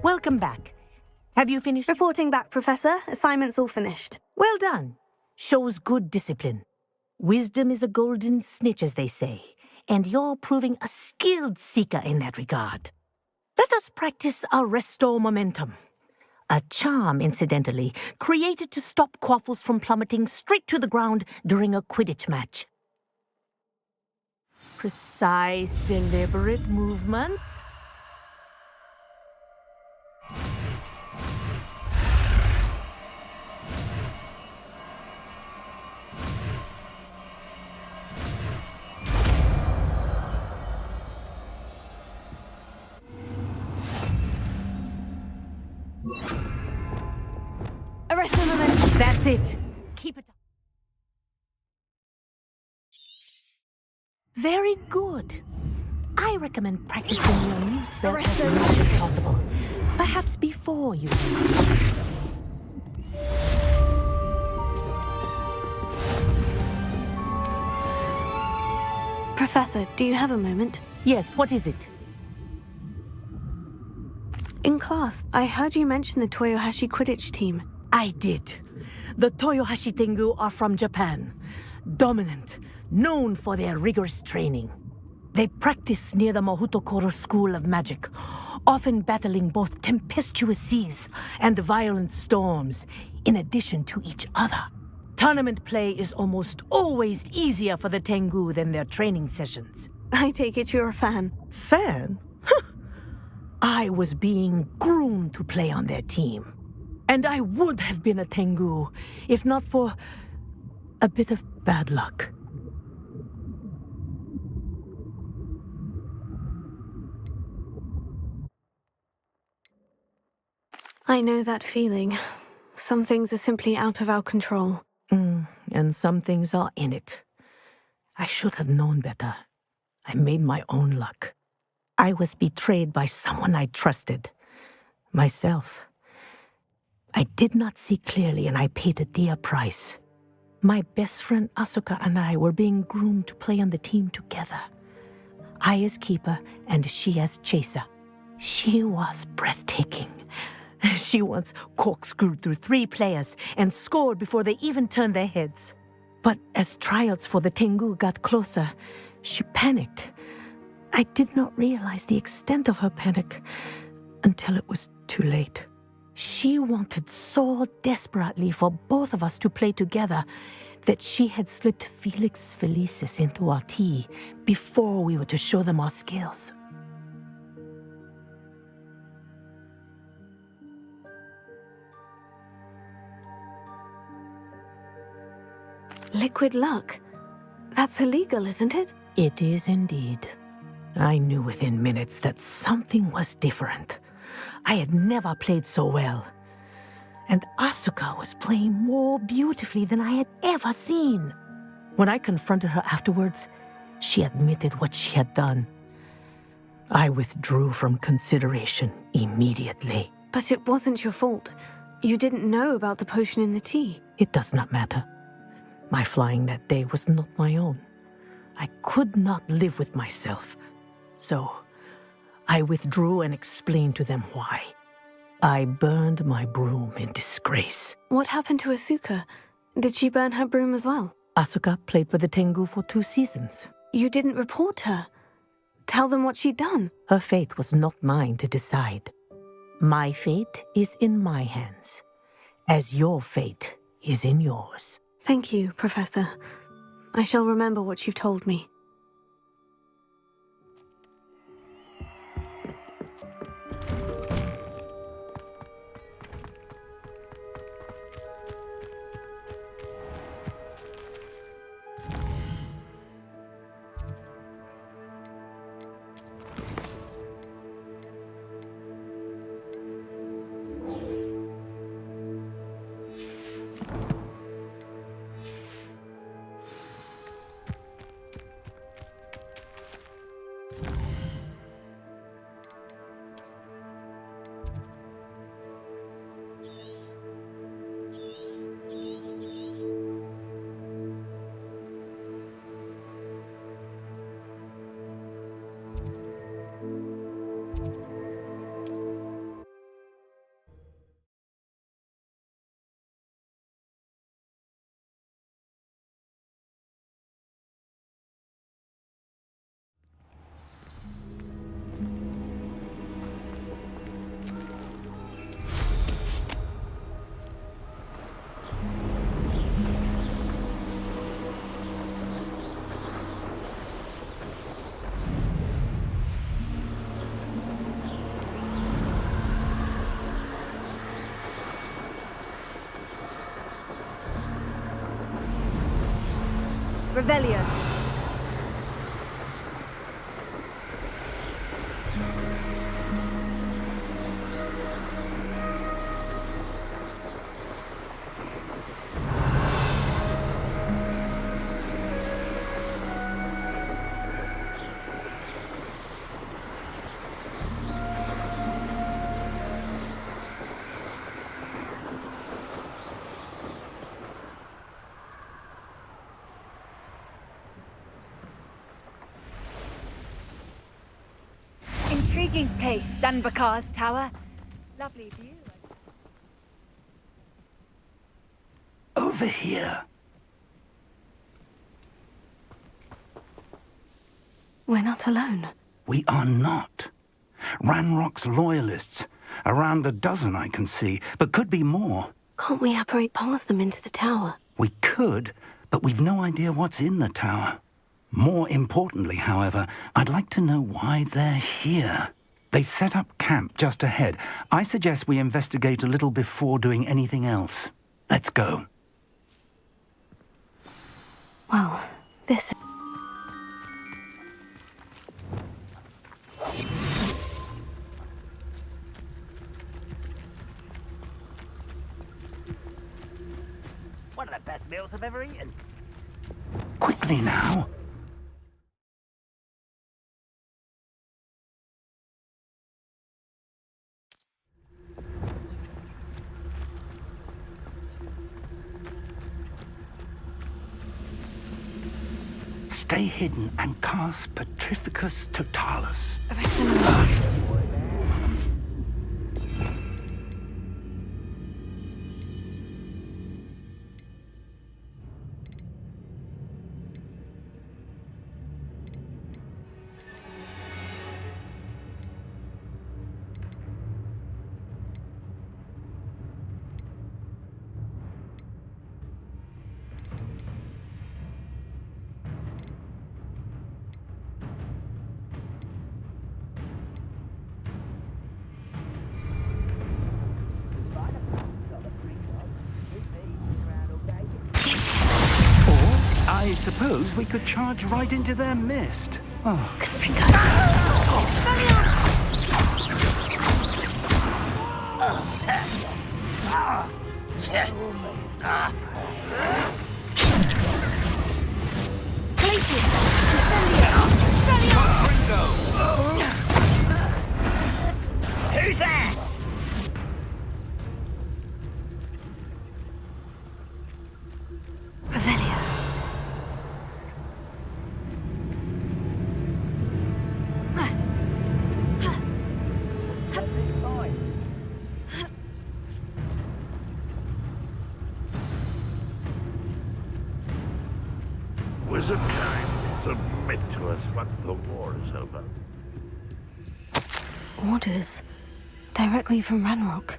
welcome back. Have you finished? Reporting back, Professor. Assignment's all finished. Well done. Shows good discipline. Wisdom is a golden snitch, as they say, and you're proving a skilled seeker in that regard. Let us practice our restore momentum. A charm, incidentally, created to stop quaffles from plummeting straight to the ground during a Quidditch match. Precise, deliberate movements. Arrest the momentum. That's it. Keep it up. Very good. I recommend practicing your new spell as much as possible. Perhaps before you leave. Professor, do you have a moment? Yes, what is it? In class, I heard you mention the Toyohashi Quidditch team. I did. The Toyohashi Tengu are from Japan. Dominant, known for their rigorous training. They practice near the Mahutokoro School of Magic, often battling both tempestuous seas and violent storms, in addition to each other. Tournament play is almost always easier for the Tengu than their training sessions. I take it you're a fan. Fan? I was being groomed to play on their team. And I would have been a Tengu, if not for a bit of bad luck. I know that feeling. Some things are simply out of our control. And some things are in it. I should have known better. I made my own luck. I was betrayed by someone I trusted. Myself. I did not see clearly, and I paid a dear price. My best friend Asuka and I were being groomed to play on the team together. I as keeper, and she as chaser. She was breathtaking. She once corkscrewed through 3 players and scored before they even turned their heads. But as tryouts for the Tengu got closer, she panicked. I did not realize the extent of her panic until it was too late. She wanted so desperately for both of us to play together that she had slipped Felix Felicis into our tea before we were to show them our skills. Liquid luck? That's illegal, isn't it? It is indeed. I knew within minutes that something was different. I had never played so well. And Asuka was playing more beautifully than I had ever seen. When I confronted her afterwards, she admitted what she had done. I withdrew from consideration immediately. But it wasn't your fault. You didn't know about the potion in the tea. It does not matter. My flying that day was not my own. I could not live with myself. So, I withdrew and explained to them why. I burned my broom in disgrace. What happened to Asuka? Did she burn her broom as well? Asuka played for the Tengu for 2 seasons. You didn't report her. Tell them what she'd done. Her fate was not mine to decide. My fate is in my hands, as your fate is in yours. Thank you, Professor. I shall remember what you've told me. Revelio. Intriguing place, Sanbakar's tower. Lovely view. Over here. We're not alone. We are not. Ranrock's loyalists. Around a dozen I can see, but could be more. Can't we apparate past them into the tower? We could, but we've no idea what's in the tower. More importantly, however, I'd like to know why they're here. They've set up camp just ahead. I suggest we investigate a little before doing anything else. Let's go. Well, this... One of the best meals I've ever eaten. Quickly now. Stay hidden and cast Petrificus Totalis. I suppose we could charge right into their mist. Oh. Who's there? Revelio. Wizard kind, submit to us once the war is over. Orders. Directly from Ranrock.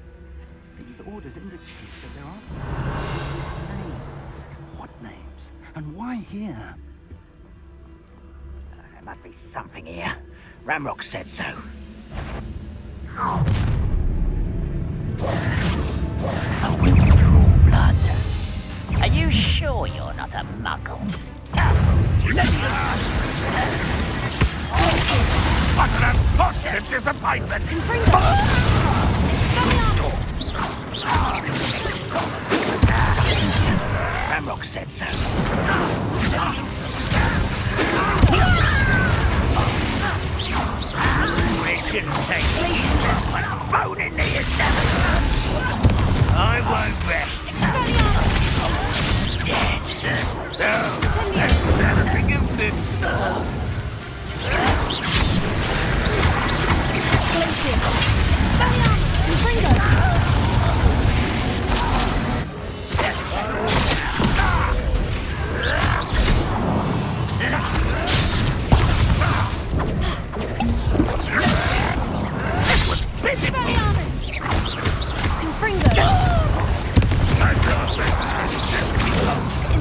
These orders indicate that there are names. What names? And why here? There must be something here. Ramrock said so. A will draw blood. Are you sure you're not a muggle? What an unfortunate disappointment! Ramrock said so. We shouldn't take a bone in the endeavor. I won't rest. Dead. Oh, that's embarrassing, isn't it?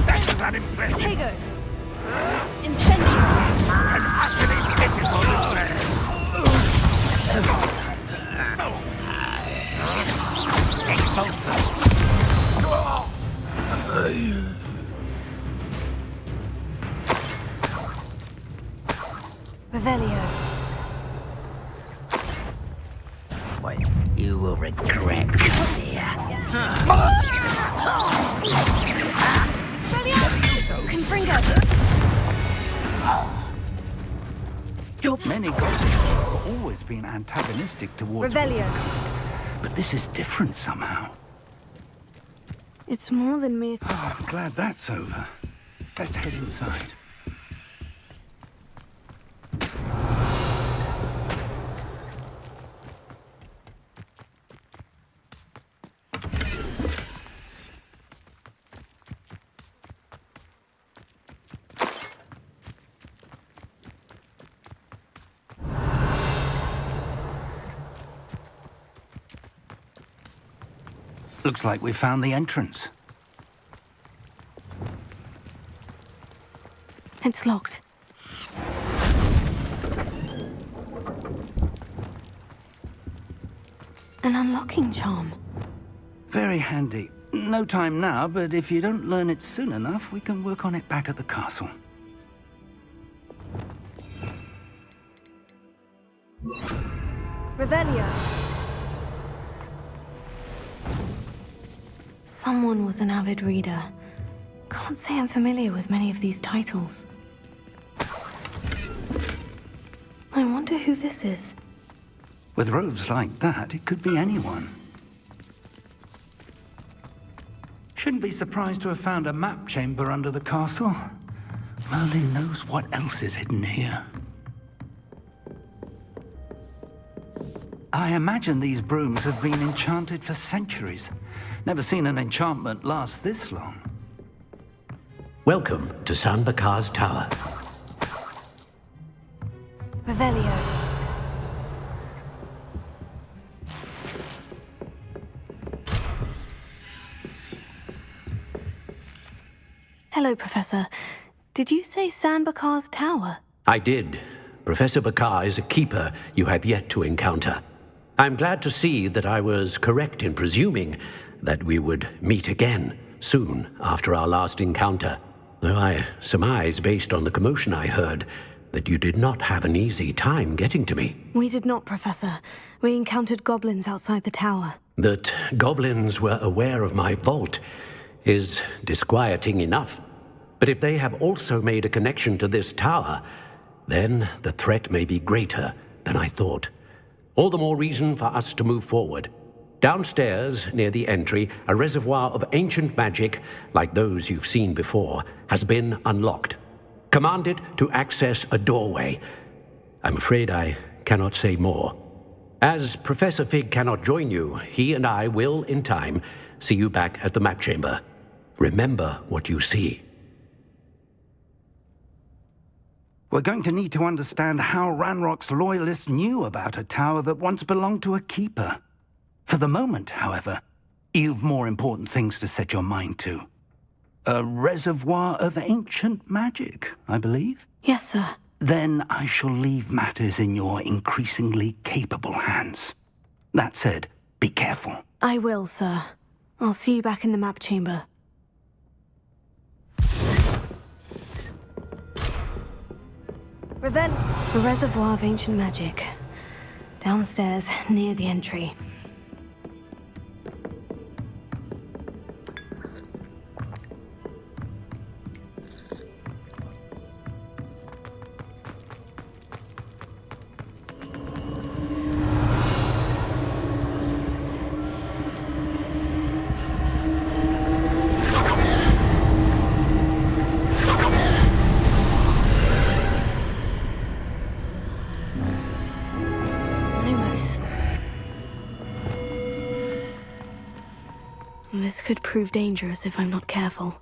That was unimpressive. Tego. Incendio. An utterly pitiful display. Expulsor. Revelio. What you will regret, Familia. Confringo! Many goblins have always been antagonistic towards Revelio. wizardkind, but this is different somehow. It's more than me. Oh, I'm glad that's over. Best head inside. Looks like we found the entrance. It's locked. An unlocking charm. Very handy. No time now, but if you don't learn it soon enough, we can work on it back at the castle. Revelio. Someone was an avid reader. Can't say I'm familiar with many of these titles. I wonder who this is. With robes like that, it could be anyone. Shouldn't be surprised to have found a map chamber under the castle. Merlin knows what else is hidden here. I imagine these brooms have been enchanted for centuries. Never seen an enchantment last this long. Welcome to San Bakar's Tower. Revelio. Hello, Professor. Did you say San Bakar's Tower? I did. Professor Bakar is a keeper you have yet to encounter. I'm glad to see that I was correct in presuming that we would meet again soon after our last encounter, though I surmise, based on the commotion I heard, that you did not have an easy time getting to me. We did not, Professor. We encountered goblins outside the tower. That goblins were aware of my vault is disquieting enough. But if they have also made a connection to this tower, then the threat may be greater than I thought. All the more reason for us to move forward. Downstairs, near the entry, a reservoir of ancient magic, like those you've seen before, has been unlocked. Command it to access a doorway. I'm afraid I cannot say more. As Professor Fig cannot join you, he and I will, in time, see you back at the map chamber. Remember what you see. We're going to need to understand how Ranrock's loyalists knew about a tower that once belonged to a keeper. For the moment, however, you've more important things to set your mind to. A reservoir of ancient magic, I believe? Yes, sir. Then I shall leave matters in your increasingly capable hands. That said, be careful. I will, sir. I'll see you back in the map chamber. A reservoir of ancient magic. Downstairs, near the entry. This could prove dangerous if I'm not careful.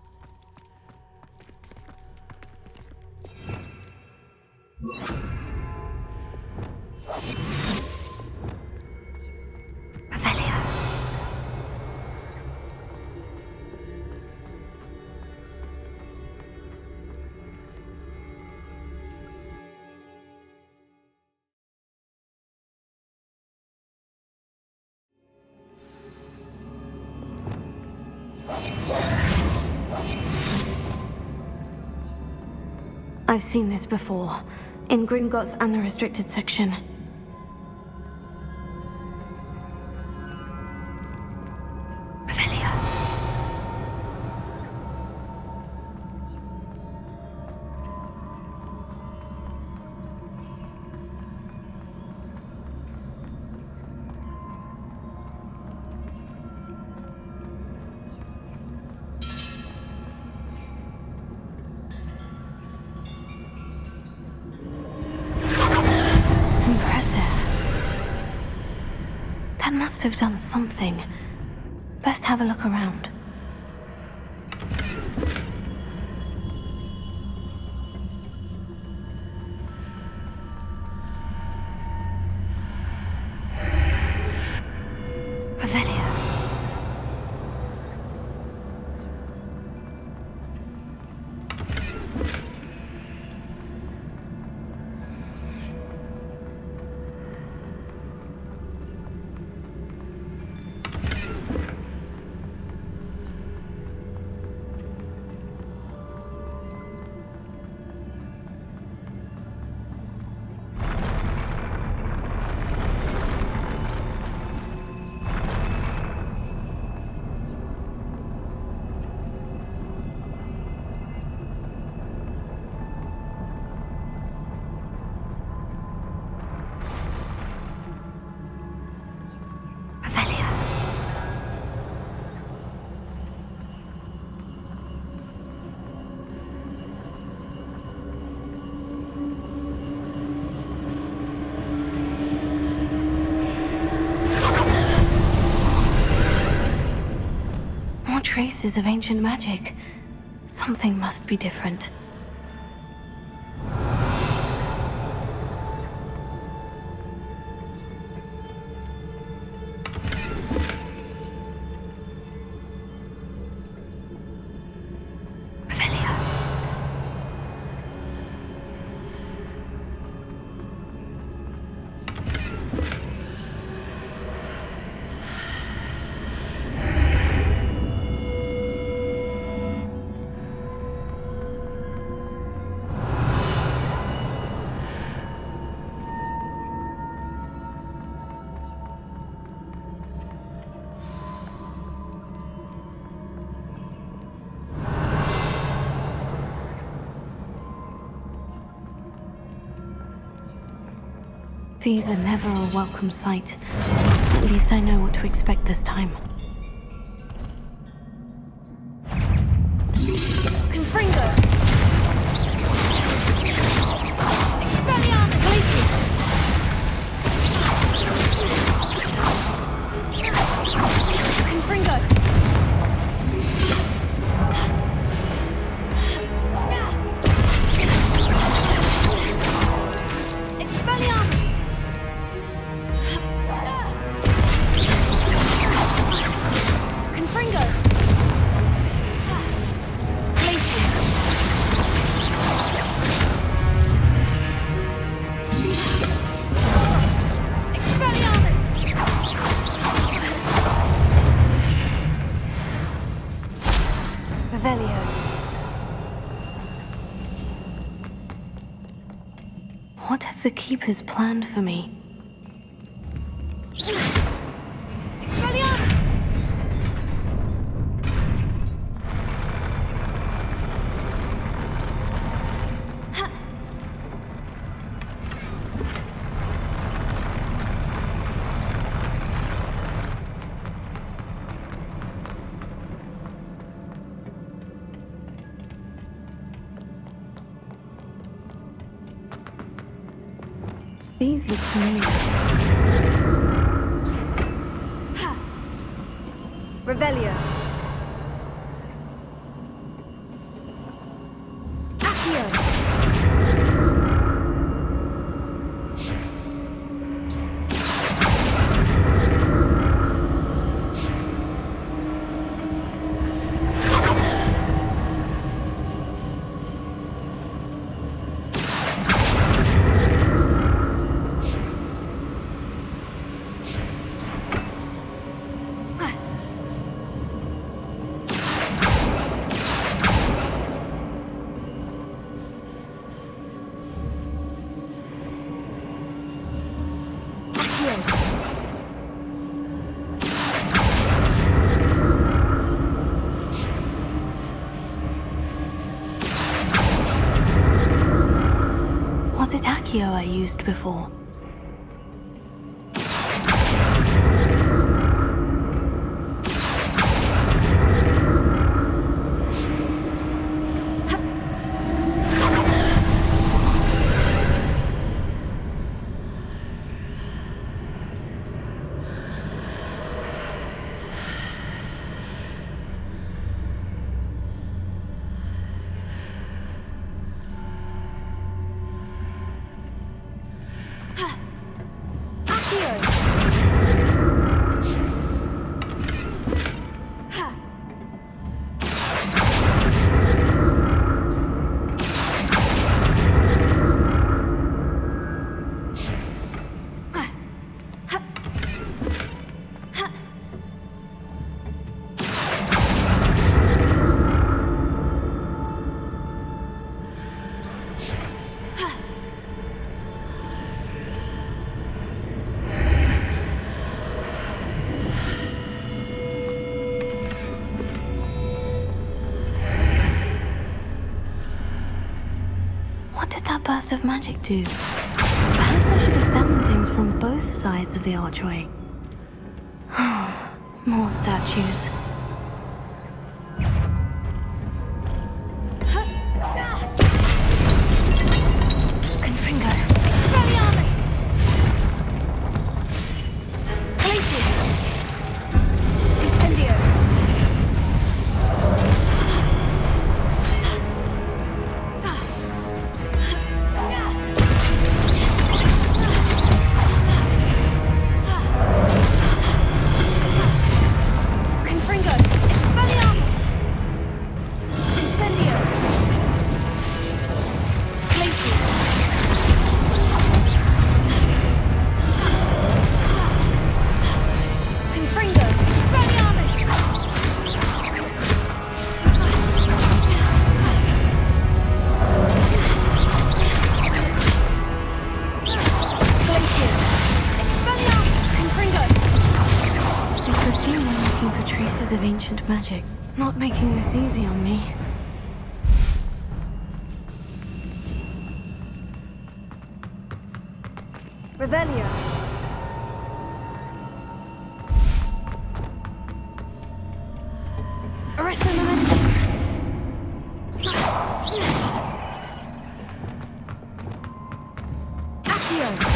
Revelio. I've seen this before. In Gringotts and the restricted section. Revelia. That must have done something. Best have a look around. Revelia. Traces of ancient magic. Something must be different. These are never a welcome sight. At least I know what to expect this time. Confringo! Expelliarmus! Glacius! Confringo! Expelliarmus! Confringo! Glacius! Expelliarmus! Revelio. What have the Keepers planned for me? Expelliarmus! These look familiar. Revelio. Accio. Accio I used before. What did that burst of magic do? Perhaps I should examine things from both sides of the archway. More statues. Confringo. Expelliarmus! Glacius! Incendio! Of ancient magic, not making this easy on me. Revelio. Arresto momentum. Accio.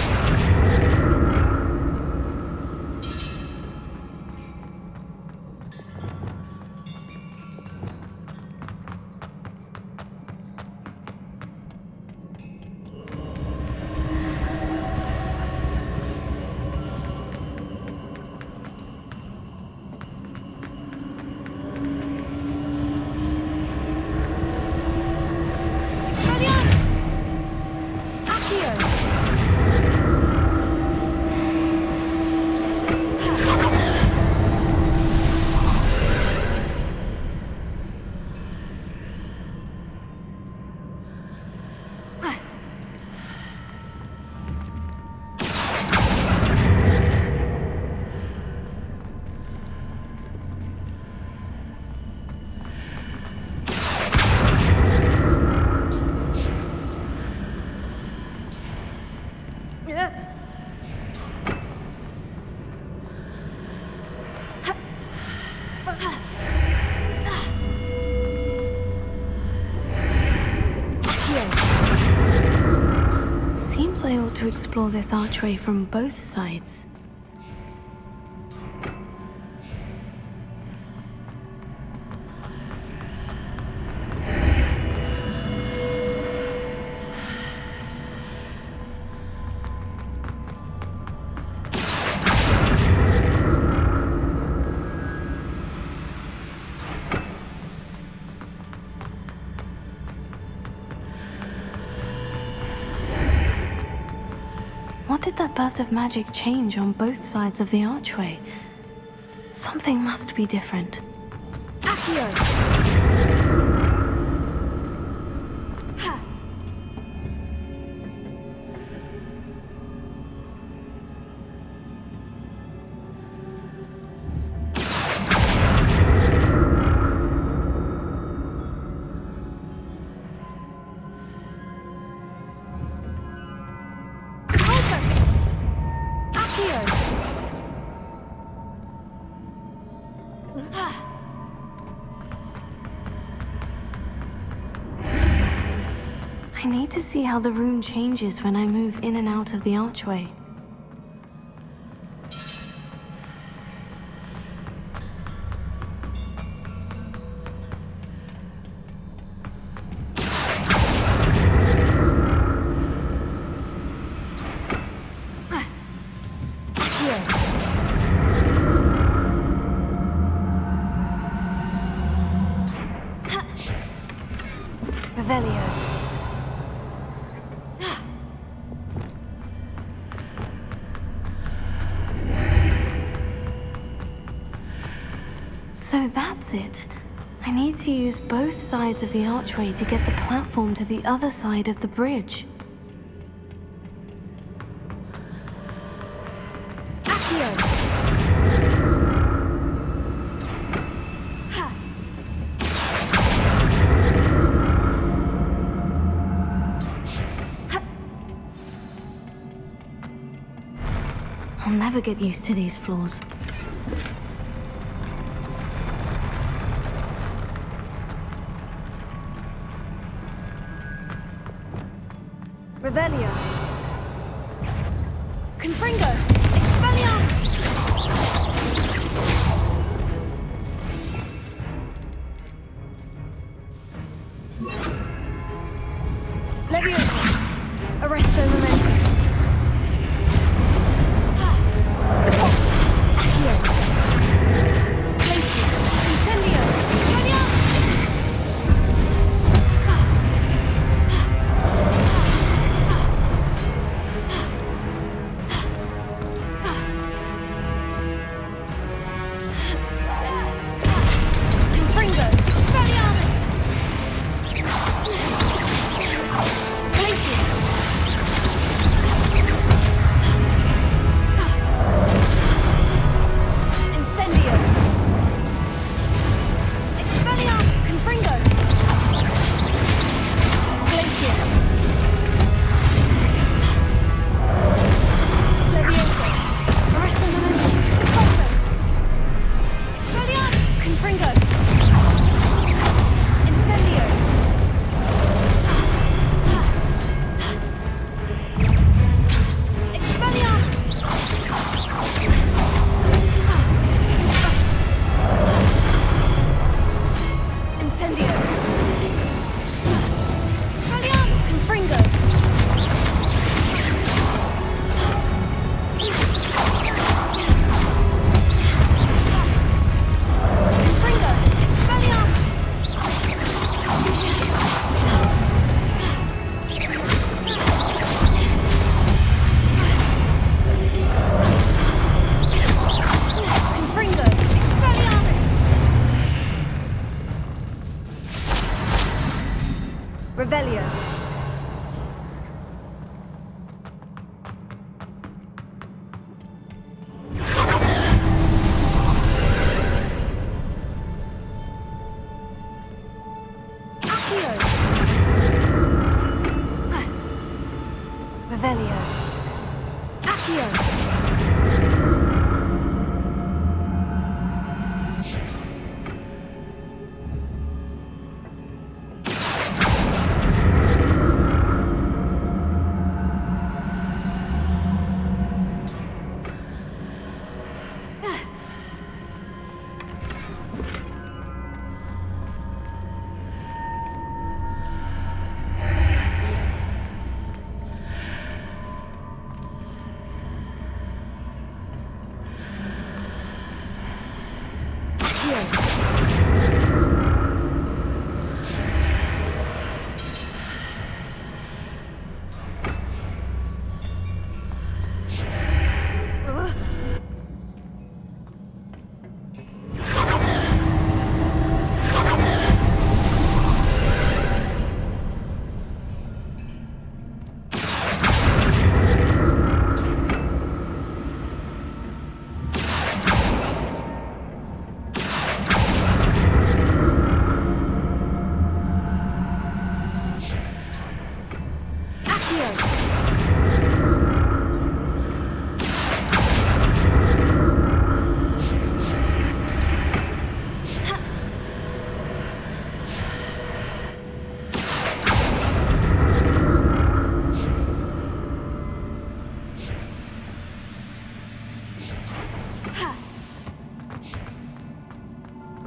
Seems I ought to explore this archway from both sides. What did that burst of magic change on both sides of the archway? Something must be different. Accio. need to see how the room changes when I move in and out of the archway. Revelio. So that's it. I need to use both sides of the archway to get the platform to the other side of the bridge. I'll never get used to these floors. Revelio. Confringo. Expelliarmus. Leviosa. Arresto Memento. Accio. Glacius. Incendio. Expelliarmus.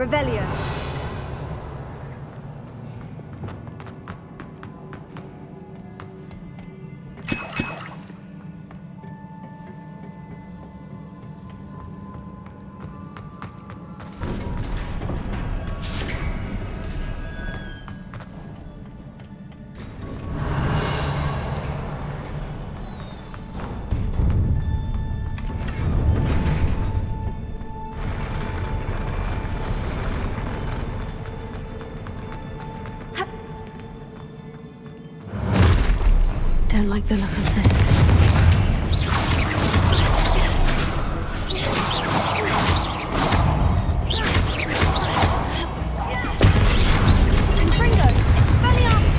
Revelio. Don't like the look of this. Confringo! Expelliarmus!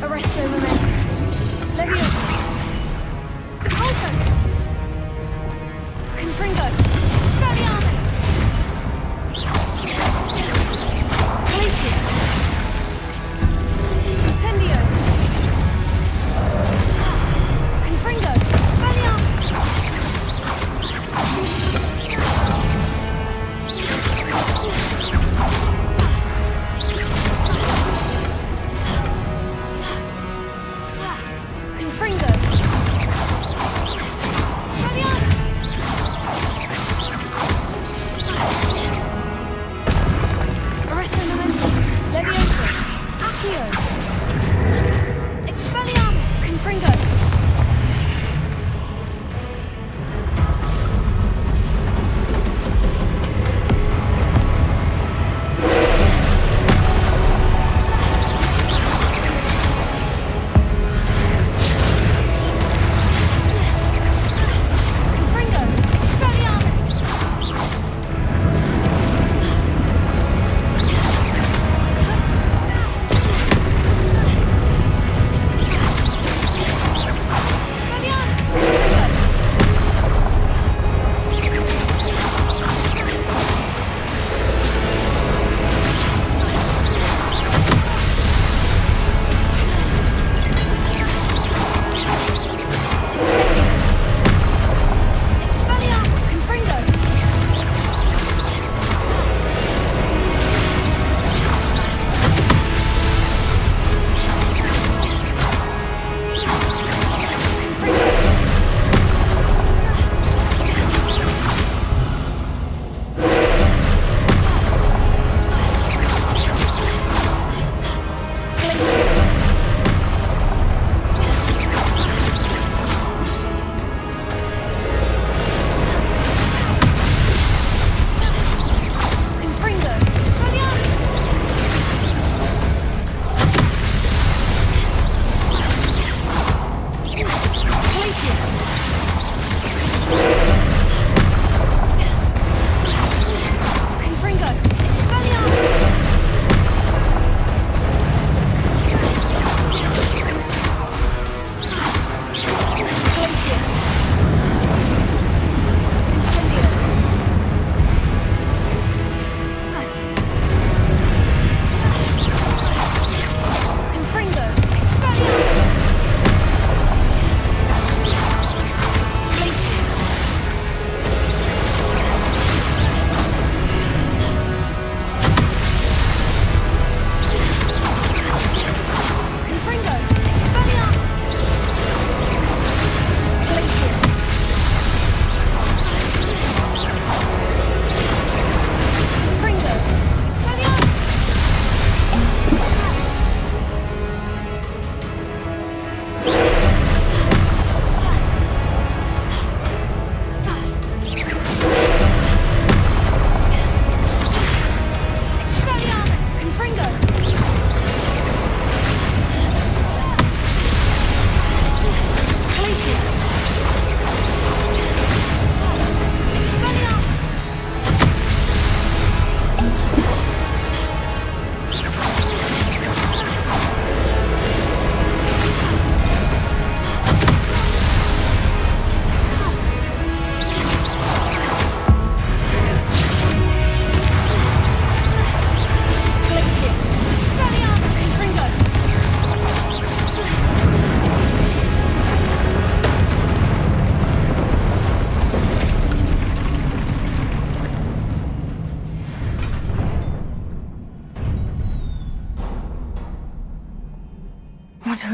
Arresto Momentum. Leviosa! Also! Confringo! Expelliarmus! Glacius!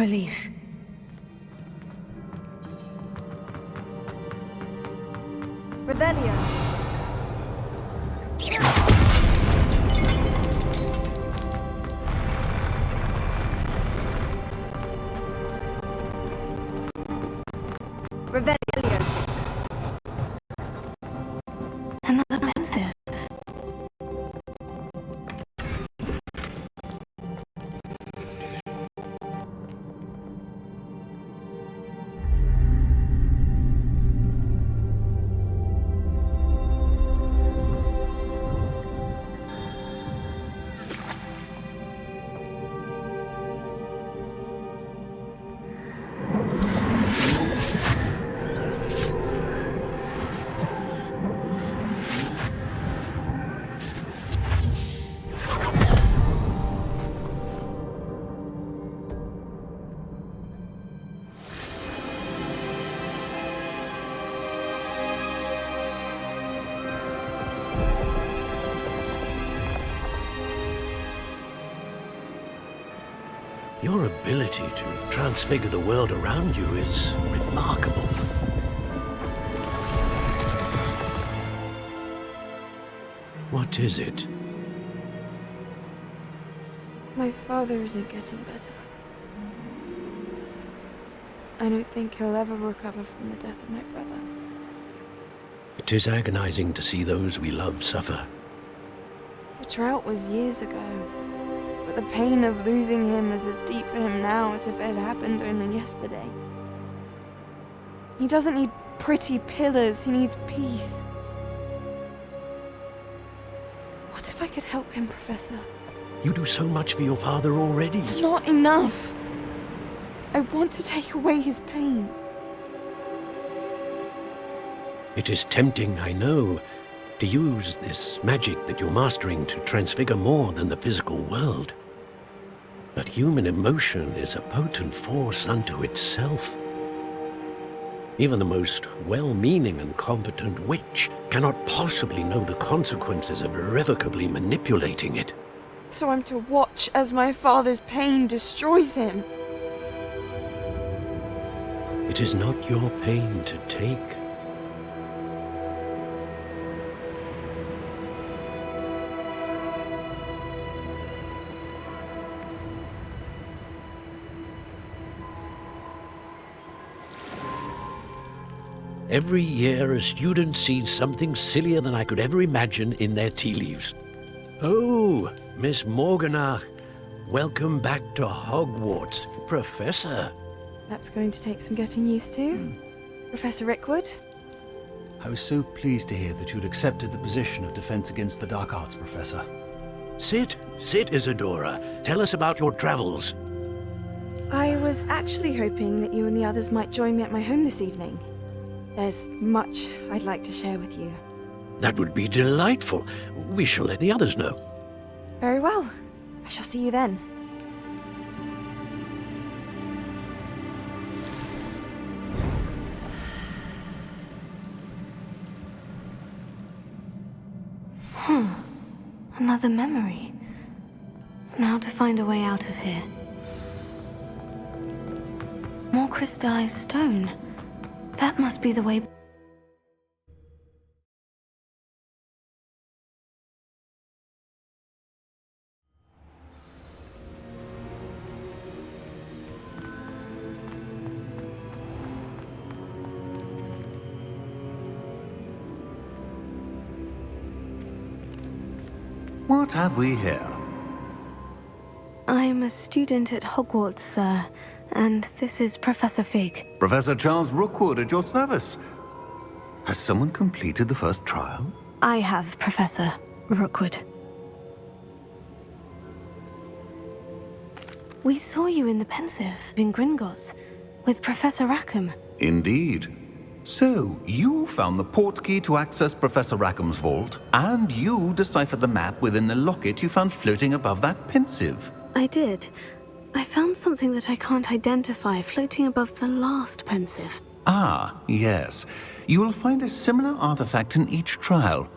relief. Revelio. Revelio. Another pensive. Your ability to transfigure the world around you is remarkable. What is it? My father isn't getting better. I don't think he'll ever recover from the death of my brother. It is agonizing to see those we love suffer. The drought was years ago, but the pain of losing him is as deep for him now as if it had happened only yesterday. He doesn't need pretty pillars, he needs peace. What if I could help him, Professor? You do so much for your father already. It's not enough. I want to take away his pain. It is tempting, I know, to use this magic that you're mastering to transfigure more than the physical world. But human emotion is a potent force unto itself. Even the most well-meaning and competent witch cannot possibly know the consequences of irrevocably manipulating it. So I'm to watch as my father's pain destroys him. It is not your pain to take. Every year, a student sees something sillier than I could ever imagine in their tea leaves. Oh, Miss Morganach, welcome back to Hogwarts, Professor. That's going to take some getting used to. Professor Rickwood? I was so pleased to hear that you'd accepted the position of Defense Against the Dark Arts, Professor. Sit, Isadora. Tell us about your travels. I was actually hoping that you and the others might join me at my home this evening. There's much I'd like to share with you. That would be delightful. We shall let the others know. Very well. I shall see you then. Another memory. Now to find a way out of here. More crystallized stone. That must be the way. What have we here? I'm a student at Hogwarts, sir, and this is Professor Fig. Professor Charles Rookwood at your service. Has someone completed the first trial? I have, Professor Rookwood. We saw you in the Pensive in Gringotts with Professor Rackham. Indeed. So, you found the portkey to access Professor Rackham's vault, and you deciphered the map within the locket you found floating above that Pensive. I did. I found something that I can't identify floating above the last Pensive. Ah, yes. You will find a similar artifact in each trial.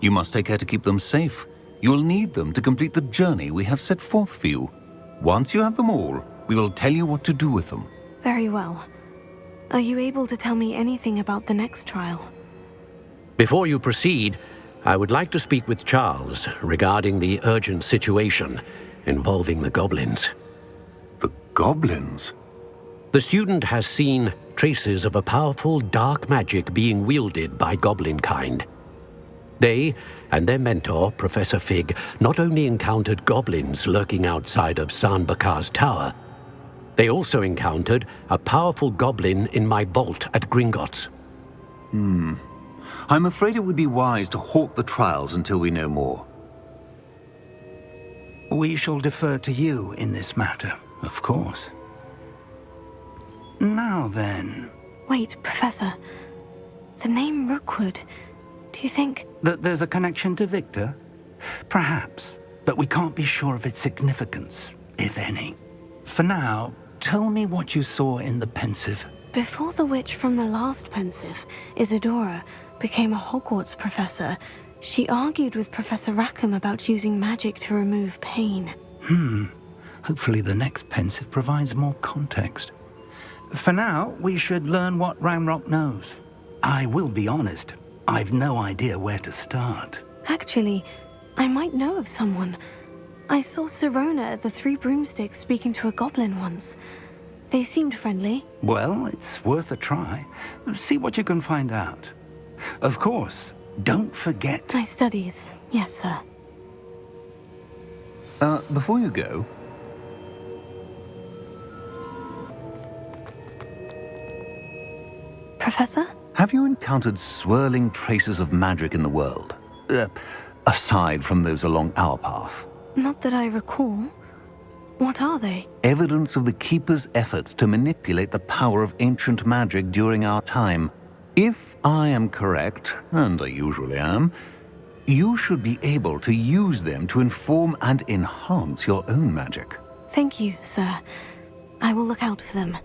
You must take care to keep them safe. You will need them to complete the journey we have set forth for you. Once you have them all, We will tell you what to do with them. Very well. Are you able to tell me anything about the next trial? Before you proceed, I would like to speak with Charles regarding the urgent situation involving the goblins. The goblins? The student has seen traces of a powerful dark magic being wielded by goblin kind. They and their mentor, Professor Fig, not only encountered goblins lurking outside of San Bakar's tower, they also encountered a powerful goblin in my vault at Gringotts. I'm afraid it would be wise to halt the trials until we know more. We shall defer to you in this matter, of course. Now then... Wait, Professor. The name Rookwood. Do you think... That there's a connection to Victor? Perhaps, but we can't be sure of its significance, if any. For now, tell me what you saw in the Pensive. Before the witch from the last Pensive, Isadora, became a Hogwarts professor, she argued with Professor Rackham about using magic to remove pain. Hopefully the next Pensive provides more context. For now, we should learn what Ranrock knows. I will be honest, I've no idea where to start. Actually, I might know of someone. I saw Sirona at the Three Broomsticks speaking to a goblin once. They seemed friendly. Well, it's worth a try. See what you can find out. Of course, don't forget... My studies, yes, sir. Before you go... Professor? Have you encountered swirling traces of magic in the world? Aside from those along our path? Not that I recall. What are they? Evidence of the Keeper's efforts to manipulate the power of ancient magic during our time. If I am correct, and I usually am, you should be able to use them to inform and enhance your own magic. Thank you, sir. I will look out for them.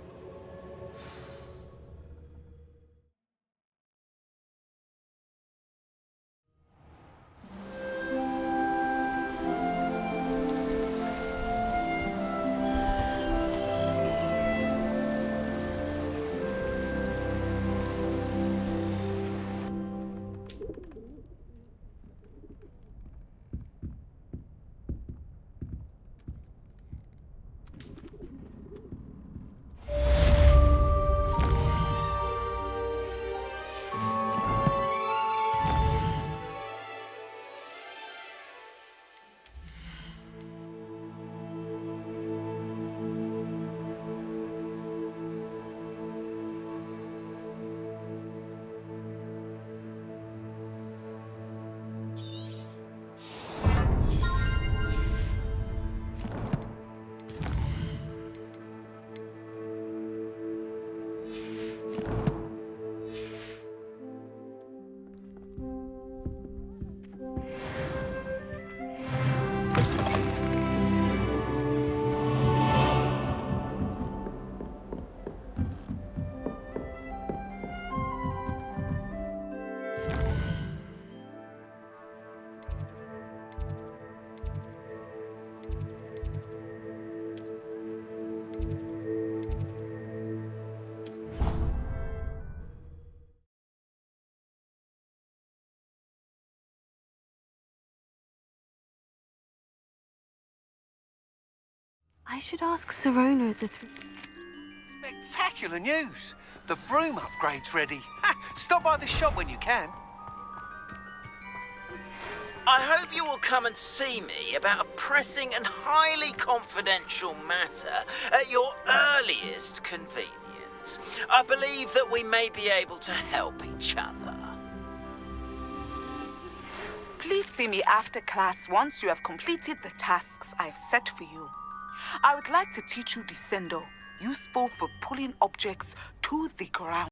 I should ask Sirona at the Spectacular news! The broom upgrade's ready. Stop by the shop when you can. I hope you will come and see me about a pressing and highly confidential matter at your earliest convenience. I believe that we may be able to help each other. Please see me after class once you have completed the tasks I've set for you. I would like to teach you Descendo, useful for pulling objects to the ground.